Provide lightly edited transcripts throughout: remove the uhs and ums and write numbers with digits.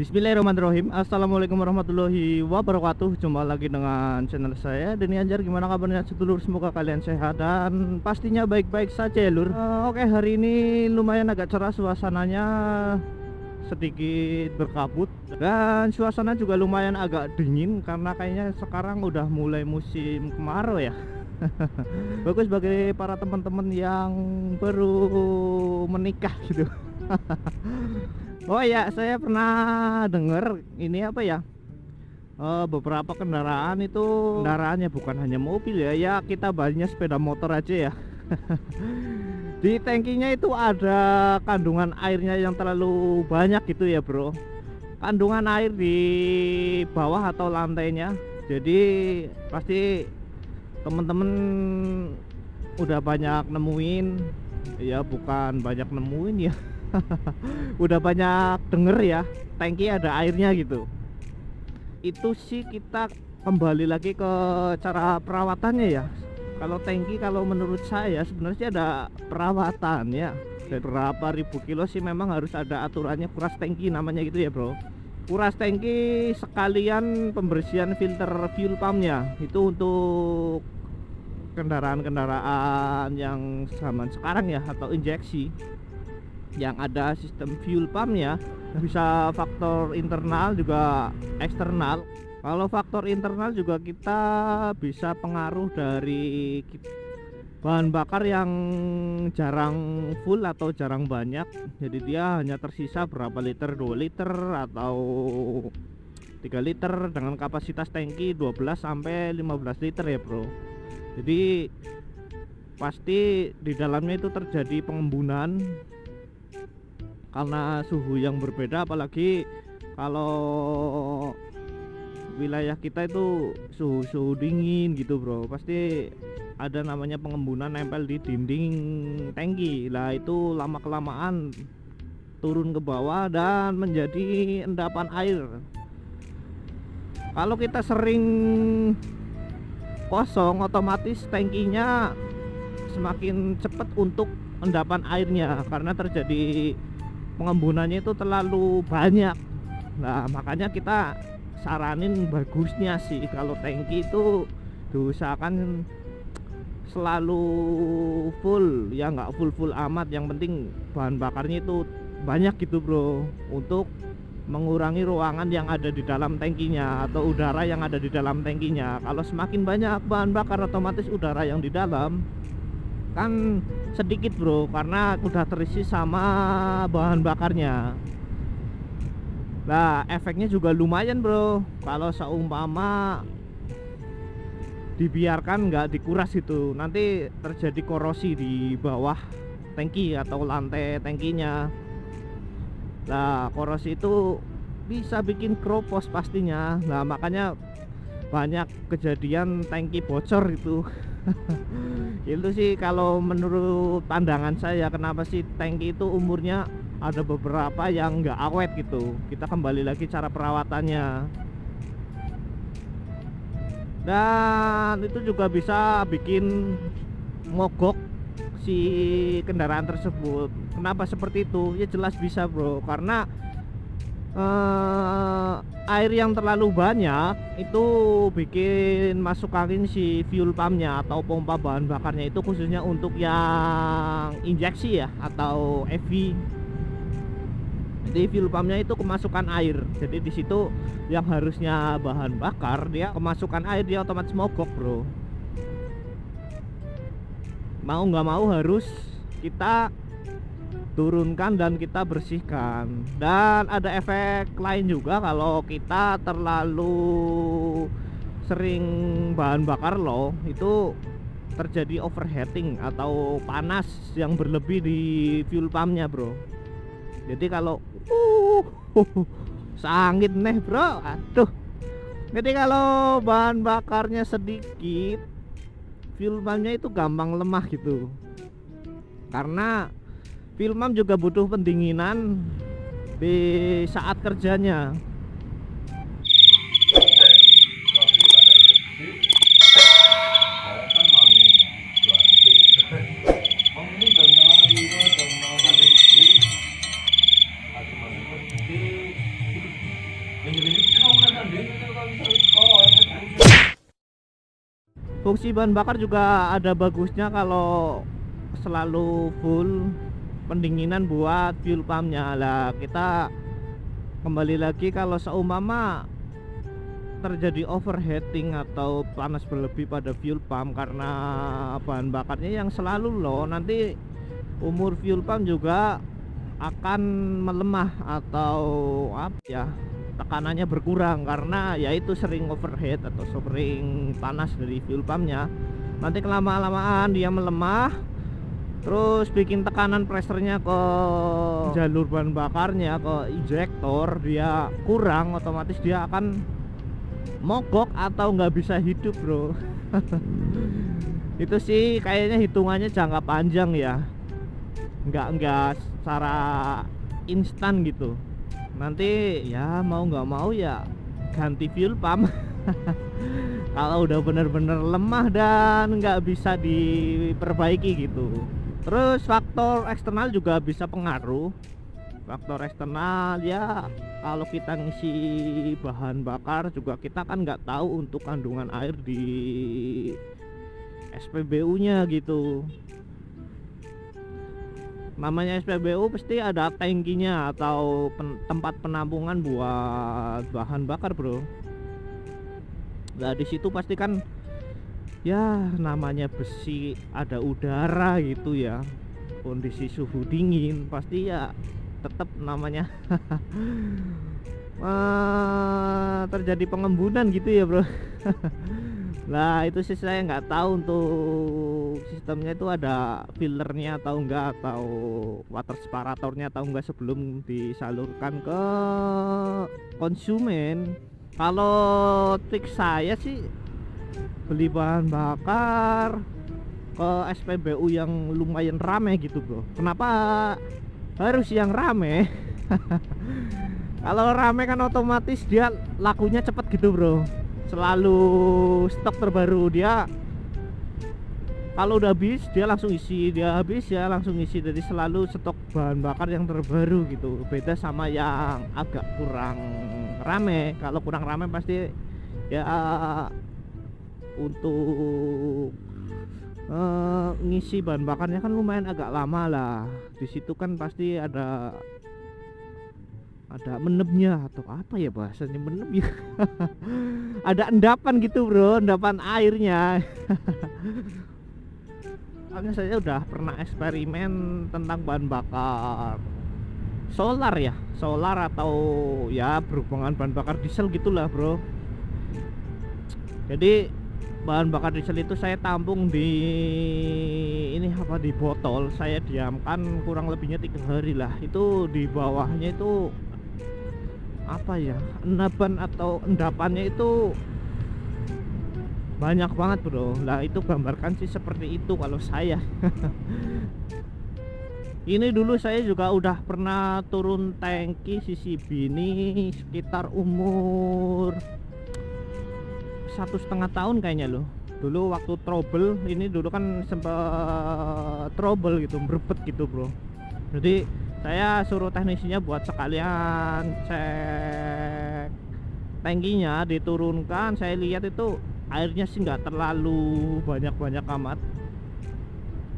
Bismillahirrahmanirrahim. Assalamualaikum warahmatullahi wabarakatuh. Jumpa lagi dengan channel saya Denny Anjar. Gimana kabarnya sedulur? Semoga kalian sehat dan pastinya baik-baik saja ya lur. Oke, hari ini lumayan agak cerah suasananya, sedikit berkabut dan suasana juga lumayan agak dingin karena kayaknya sekarang udah mulai musim kemarau ya. Bagus bagi para teman-teman yang baru menikah gitu. Oh ya, saya pernah dengar ini apa ya, beberapa kendaraan itu kendaraannya bukan hanya mobil ya, kita bahasnya sepeda motor aja ya. Di tangkinya itu ada kandungan airnya yang terlalu banyak gitu ya bro. Kandungan air di bawah atau lantainya. Jadi pasti temen-temen udah banyak nemuin, ya bukan banyak nemuin ya. Udah banyak denger ya, tangki ada airnya gitu. Itu sih kita kembali lagi ke cara perawatannya ya. Kalau tangki, kalau menurut saya sebenarnya ada perawatan ya. Berapa ribu kilo sih memang harus ada aturannya, kuras tangki namanya gitu ya bro. Kuras tangki sekalian pembersihan filter fuel pumpnya. Itu untuk kendaraan-kendaraan yang zaman sekarang ya, atau injeksi yang ada sistem fuel pump ya. Bisa faktor internal juga eksternal. Kalau faktor internal juga kita bisa pengaruh dari bahan bakar yang jarang full atau jarang banyak, jadi dia hanya tersisa berapa liter, 2 liter atau 3 liter dengan kapasitas tangki 12 sampai 15 liter ya bro. Jadi pasti di dalamnya itu terjadi pengembunan karena suhu yang berbeda, apalagi kalau wilayah kita itu suhu dingin gitu bro, pasti ada namanya pengembunan nempel di dinding tangki lah. Itu lama kelamaan turun ke bawah dan menjadi endapan air. Kalau kita sering kosong, otomatis tangkinya semakin cepat untuk endapan airnya karena terjadi pengembunannya itu terlalu banyak. Nah makanya kita saranin bagusnya sih kalau tangki itu diusahakan selalu full ya, nggak full amat, yang penting bahan bakarnya itu banyak gitu bro, untuk mengurangi ruangan yang ada di dalam tangkinya atau udara yang ada di dalam tangkinya. Kalau semakin banyak bahan bakar, otomatis udara yang di dalam kan sedikit bro, karena udah terisi sama bahan bakarnya. Nah efeknya juga lumayan bro, kalau seumpama dibiarkan nggak dikuras itu, nanti terjadi korosi di bawah tangki atau lantai tangkinya. Nah korosi itu bisa bikin keropos pastinya. Nah makanya banyak kejadian tangki bocor itu. Itu sih kalau menurut pandangan saya, kenapa sih tangki itu umurnya ada beberapa yang nggak awet gitu. Kita kembali lagi cara perawatannya, dan itu juga bisa bikin mogok si kendaraan tersebut. Kenapa seperti itu? Ya jelas bisa bro, karena air yang terlalu banyak itu bikin masuk angin si fuel pumpnya atau pompa bahan bakarnya, itu khususnya untuk yang injeksi ya atau EV. Jadi fuel pumpnya itu kemasukan air, jadi di situ yang harusnya bahan bakar dia kemasukan air, dia otomatis mogok bro. Mau nggak mau harus kita turunkan dan kita bersihkan. Dan ada efek lain juga kalau kita terlalu sering bahan bakar low, itu terjadi overheating atau panas yang berlebih di fuel pumpnya bro. Jadi kalau sangit nih bro, aduh. Jadi kalau bahan bakarnya sedikit, fuel pumpnya itu gampang lemah gitu, karena fuel pump juga butuh pendinginan di saat kerjanya. Fungsi bahan bakar juga ada bagusnya kalau selalu full pendinginan buat fuel pumpnya lah. Kita kembali lagi kalau seumpama terjadi overheating atau panas berlebih pada fuel pump karena bahan bakarnya yang selalu low, nanti umur fuel pump juga akan melemah atau apa ya, tekanannya berkurang karena yaitu sering overheat atau sering panas dari fuel pumpnya. Nanti kelamaan-lamaan dia melemah, terus bikin tekanan pressernya ke jalur bahan bakarnya, ke injektor dia kurang, otomatis dia akan mogok atau nggak bisa hidup bro. Itu sih kayaknya hitungannya jangka panjang ya, nggak secara instan gitu. Nanti ya mau nggak mau ya ganti fuel pump. Kalau udah bener-bener lemah dan nggak bisa diperbaiki gitu. Terus faktor eksternal juga bisa pengaruh. Faktor eksternal ya, kalau kita ngisi bahan bakar juga kita kan nggak tahu untuk kandungan air di SPBU nya gitu. Namanya SPBU pasti ada tangkinya atau tempat penampungan buat bahan bakar bro. Nah di situ pasti kan ya namanya besi, ada udara gitu ya, kondisi suhu dingin pasti ya tetap namanya terjadi pengembunan gitu ya bro. Nah itu sih saya nggak tahu untuk sistemnya itu ada filternya atau enggak, atau water separatornya atau enggak sebelum disalurkan ke konsumen. Kalau trik saya sih beli bahan bakar ke SPBU yang lumayan rame gitu bro. Kenapa harus yang rame? Kalau rame kan otomatis dia lakunya cepet gitu bro, selalu stok terbaru. Dia kalau udah habis dia langsung isi, dia habis ya langsung isi, jadi selalu stok bahan bakar yang terbaru gitu. Beda sama yang agak kurang rame. Kalau kurang rame pasti ya untuk ngisi bahan bakarnya kan lumayan agak lama lah. Di situ kan pasti ada menepnya atau apa ya bahasanya, menep ya. Ada endapan gitu bro, endapan airnya. Soalnya saya udah pernah eksperimen tentang bahan bakar solar ya, solar atau ya berhubungan bahan bakar diesel gitulah bro. Jadi bahan bakar diesel itu saya tampung di ini apa, di botol, saya diamkan kurang lebihnya 3 hari lah. Itu di bawahnya itu apa ya, endapan atau endapannya itu banyak banget bro. Lah itu gambarkan sih seperti itu kalau saya. Ini dulu saya juga udah pernah turun tangki CCB ini sekitar umur 1,5 tahun kayaknya loh. Dulu waktu trouble, ini dulu kan sempat trouble gitu, berbet gitu bro. Jadi saya suruh teknisinya buat sekalian cek tangkinya, diturunkan. Saya lihat itu airnya sih nggak terlalu banyak-banyak amat,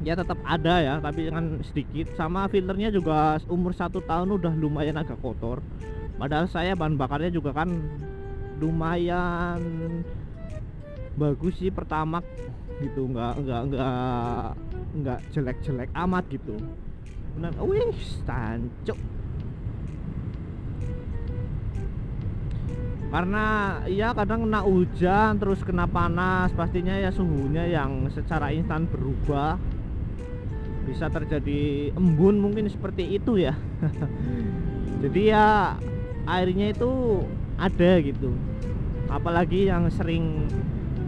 ya tetap ada ya tapi kan sedikit. Sama filternya juga umur 1 tahun udah lumayan agak kotor. Padahal saya bahan bakarnya juga kan lumayan bagus sih, pertamax gitu, nggak jelek-jelek amat gitu. Benar, wih tancuk. Karena ya kadang kena hujan terus kena panas, pastinya ya suhunya yang secara instan berubah, bisa terjadi embun mungkin seperti itu ya. Jadi ya airnya itu ada gitu, apalagi yang sering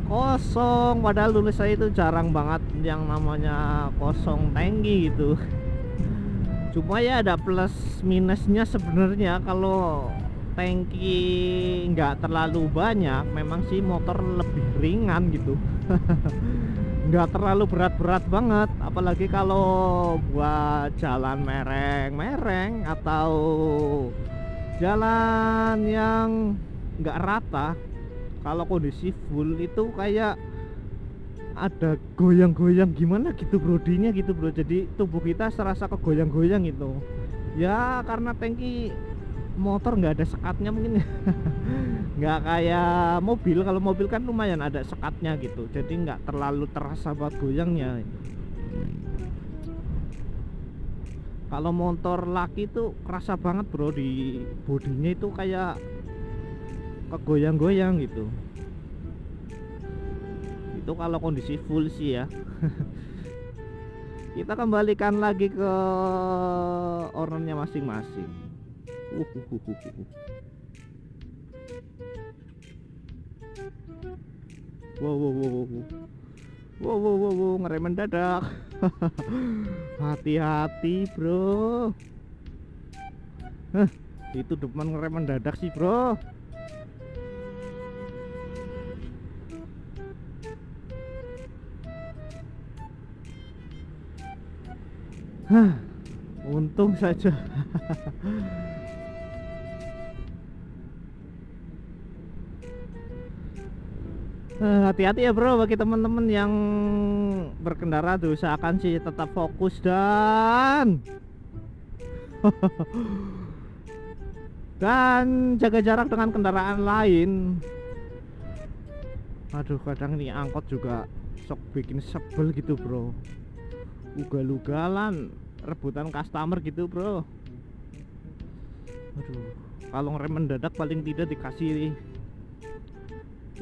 kosong. Padahal dulu saya itu jarang banget yang namanya kosong tangki gitu. Cuma ya ada plus minusnya sebenarnya. Kalau tangki nggak terlalu banyak, memang sih motor lebih ringan gitu. Nggak terlalu berat-berat banget, apalagi kalau buat jalan mereng-mereng atau jalan yang nggak rata. Kalau kondisi full itu kayak ada goyang-goyang gimana gitu brodinya gitu bro, jadi tubuh kita serasa kegoyang-goyang gitu ya, karena tangki motor nggak ada sekatnya mungkin. Nggak kayak mobil. Kalau mobil kan lumayan ada sekatnya gitu, jadi nggak terlalu terasa buat goyangnya. Kalau motor laki tuh kerasa banget bro, di bodinya itu kayak kegoyang-goyang gitu. Itu kalau kondisi full sih ya. Kita kembalikan lagi ke ownernya masing-masing. Wow, ngerem mendadak. Hati-hati bro. Itu depan ngerem mendadak sih bro. Untung saja. Hati-hati ya bro, bagi teman-teman yang berkendara tuh usahakan sih tetap fokus dan jaga jarak dengan kendaraan lain. Aduh, kadang ini angkot juga sok bikin sebel gitu bro, ugal-ugalan rebutan customer gitu bro. Aduh, kalau ngerem mendadak paling tidak dikasih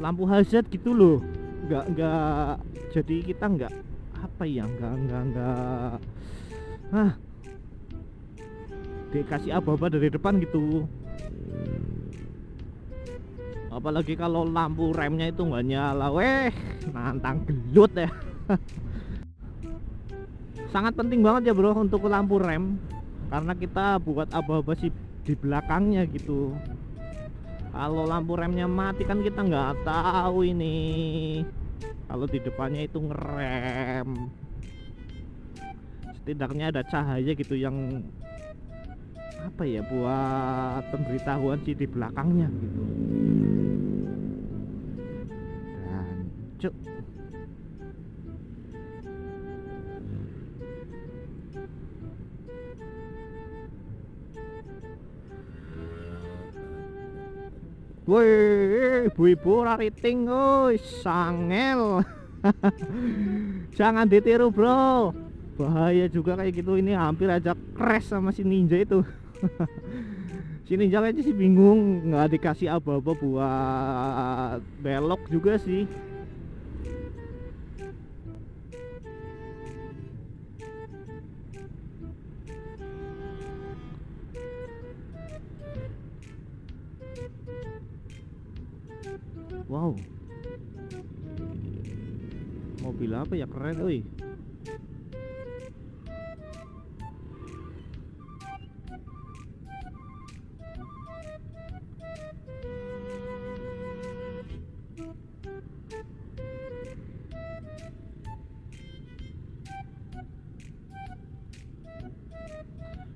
lampu hazard gitu loh, nggak jadi kita nggak apa ya, nggak dikasih aba-aba dari depan gitu. Apalagi kalau lampu remnya itu nggak nyala, nantang gelut ya. Sangat penting banget ya bro untuk lampu rem, karena kita buat aba-aba sih di belakangnya gitu. Kalau lampu remnya mati kan kita nggak tahu ini kalau di depannya itu ngerem. Setidaknya ada cahaya gitu yang apa ya, buat pemberitahuan sih di belakangnya gitu. Dan cuk, woi, ibu-ibu rariting, sangel. Jangan ditiru bro, bahaya juga kayak gitu. Ini hampir aja crash sama si Ninja itu. Si Ninja kayaknya sih bingung, nggak dikasih apa-apa buat belok juga sih. Wow, mobil apa ya, keren oi.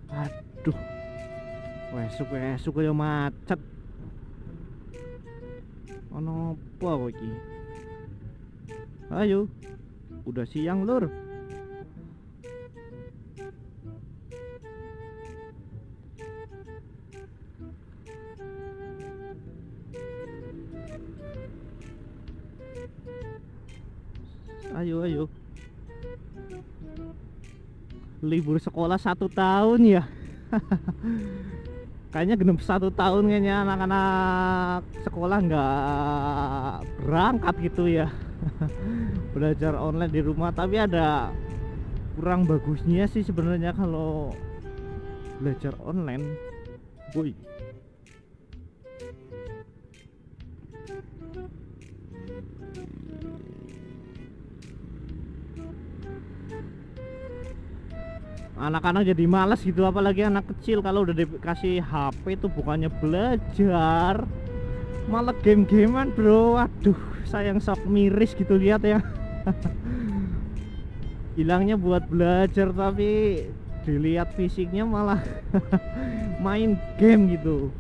Aduh, esuk ya macet. Ono apa kok iki? Ayo, udah siang lur. Ayo. Libur sekolah 1 tahun ya. Kayaknya genep 1 tahun kayaknya anak-anak sekolah nggak berangkat gitu ya. Belajar online di rumah. Tapi ada kurang bagusnya sih sebenarnya kalau belajar online. Boy, anak-anak jadi malas gitu, apalagi anak kecil. Kalau udah dikasih HP itu bukannya belajar, malah game-gamean bro. Aduh, sayang, sok miris gitu lihat ya. Hilangnya buat belajar, tapi dilihat fisiknya malah main game gitu.